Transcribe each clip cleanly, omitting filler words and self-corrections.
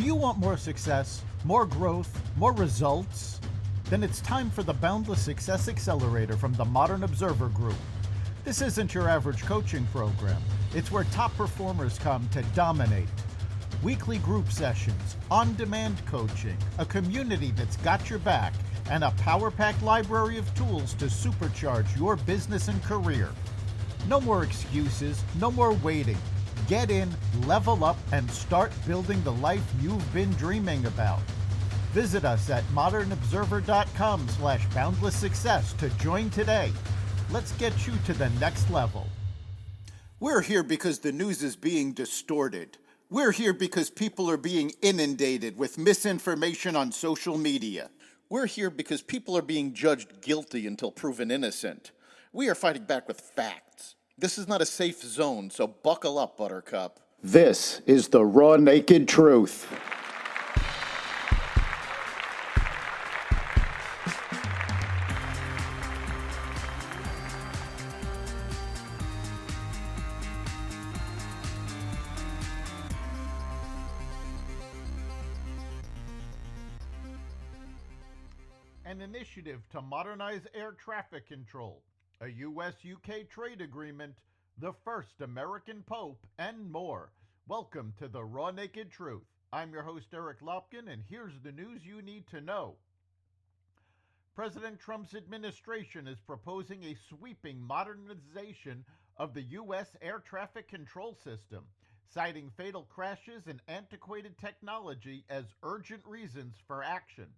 Do you want more success, more growth, more results? Then it's time for the Boundless Success Accelerator from the Modern Observer Group. This isn't your average coaching program. It's where top performers come to dominate. Weekly group sessions, on-demand coaching, a community that's got your back, and a power-packed library of tools to supercharge your business and career. No more excuses, no more waiting. Get in, level up, and start building the life you've been dreaming about. Visit us at modernobserver.com/boundless success to join today. Let's get you to the next level. We're here because the news is being distorted. We're here because people are being inundated with misinformation on social media. We're here because people are being judged guilty until proven innocent. We are fighting back with facts. This is not a safe zone, so buckle up, Buttercup. This is the raw, naked truth. An initiative to modernize air traffic control, a U.S.-UK trade agreement, the first American Pope, and more. Welcome to the Raw Naked Truth. I'm your host, Eric Lopkin, and here's the news you need to know. President Trump's administration is proposing a sweeping modernization of the U.S. air traffic control system, citing fatal crashes and antiquated technology as urgent reasons for action.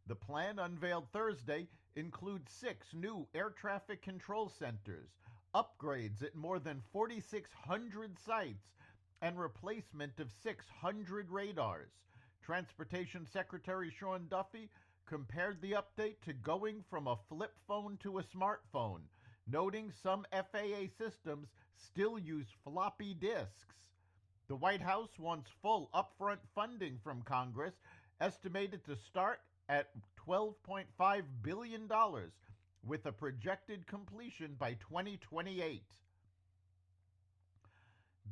The plan, unveiled Thursday, includes 6 new air traffic control centers, upgrades at more than 4,600 sites, and replacement of 600 radars. Transportation Secretary Sean Duffy compared the update to going from a flip phone to a smartphone, noting some FAA systems still use floppy disks. The White House wants full upfront funding from Congress, estimated to start at $12.5 billion, with a projected completion by 2028.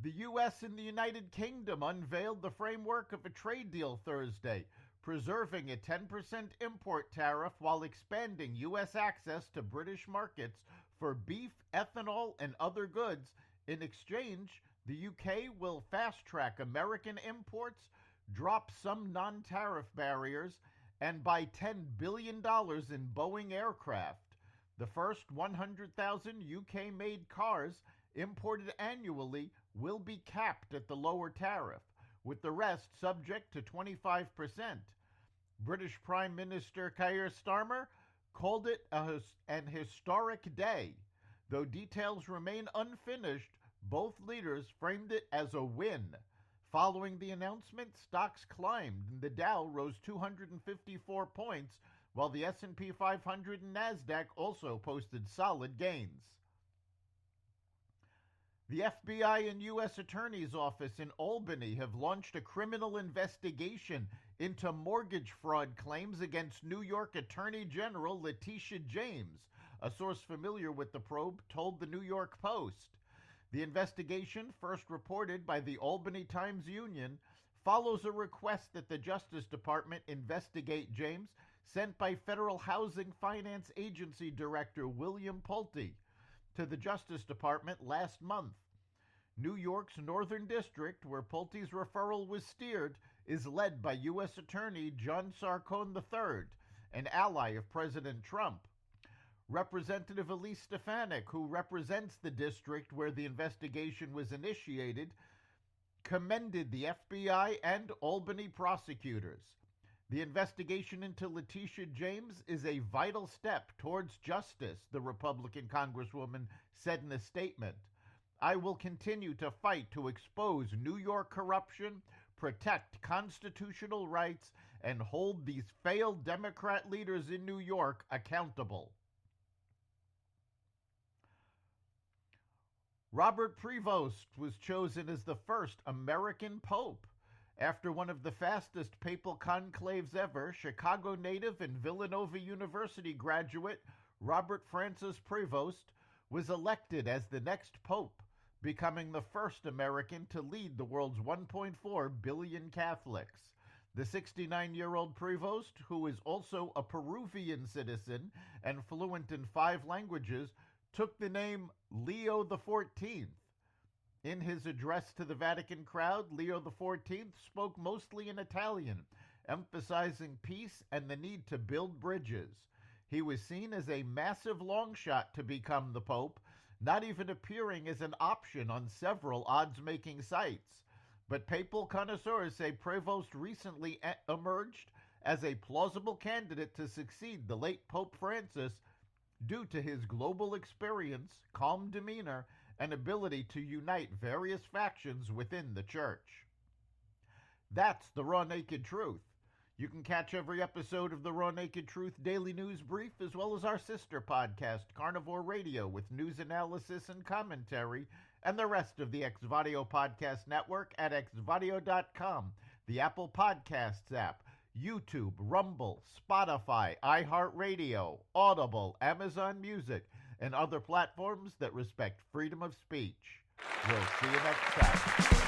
The U.S. and the United Kingdom unveiled the framework of a trade deal Thursday, preserving a 10% import tariff while expanding U.S. access to British markets for beef, ethanol, and other goods. In exchange, the U.K. will fast-track American imports, drop some non-tariff barriers, and buy $10 billion in Boeing aircraft. The first 100,000 UK-made cars imported annually will be capped at the lower tariff, with the rest subject to 25%. British Prime Minister Keir Starmer called it an historic day. Though details remain unfinished, both leaders framed it as a win. Following the announcement, stocks climbed and the Dow rose 254 points, while the S&P 500 and NASDAQ also posted solid gains. The FBI and U.S. Attorney's Office in Albany have launched a criminal investigation into mortgage fraud claims against New York Attorney General Letitia James. A source familiar with the probe told the New York Post. The investigation, first reported by the Albany Times-Union, follows a request that the Justice Department investigate James, sent by Federal Housing Finance Agency Director William Pulte to the Justice Department last month. New York's Northern District, where Pulte's referral was steered, is led by U.S. Attorney John Sarcone III, an ally of President Trump. Representative Elise Stefanik, who represents the district where the investigation was initiated, commended the FBI and Albany prosecutors. The investigation into Letitia James is a vital step towards justice, the Republican Congresswoman said in a statement. I will continue to fight to expose New York corruption, protect constitutional rights, and hold these failed Democrat leaders in New York accountable. Robert Prevost was chosen as the first American Pope. After one of the fastest papal conclaves ever, Chicago native and Villanova University graduate Robert Francis Prevost was elected as the next Pope, becoming the first American to lead the world's 1.4 billion Catholics. The 69-year-old Prevost, who is also a Peruvian citizen and fluent in 5 languages, took the name Leo XIV. In his address to the Vatican crowd, Leo XIV spoke mostly in Italian, emphasizing peace and the need to build bridges. He was seen as a massive long shot to become the Pope, not even appearing as an option on several odds-making sites. But papal connoisseurs say Prevost recently emerged as a plausible candidate to succeed the late Pope Francis due to his global experience, calm demeanor, and ability to unite various factions within the church. That's the Raw Naked Truth. You can catch every episode of the Raw Naked Truth Daily News Brief, as well as our sister podcast, Carnivore Radio, with news analysis and commentary, and the rest of the Xvadio Podcast Network at xvadio.com, the Apple Podcasts app, YouTube, Rumble, Spotify, iHeartRadio, Audible, Amazon Music, and other platforms that respect freedom of speech. We'll see you next time.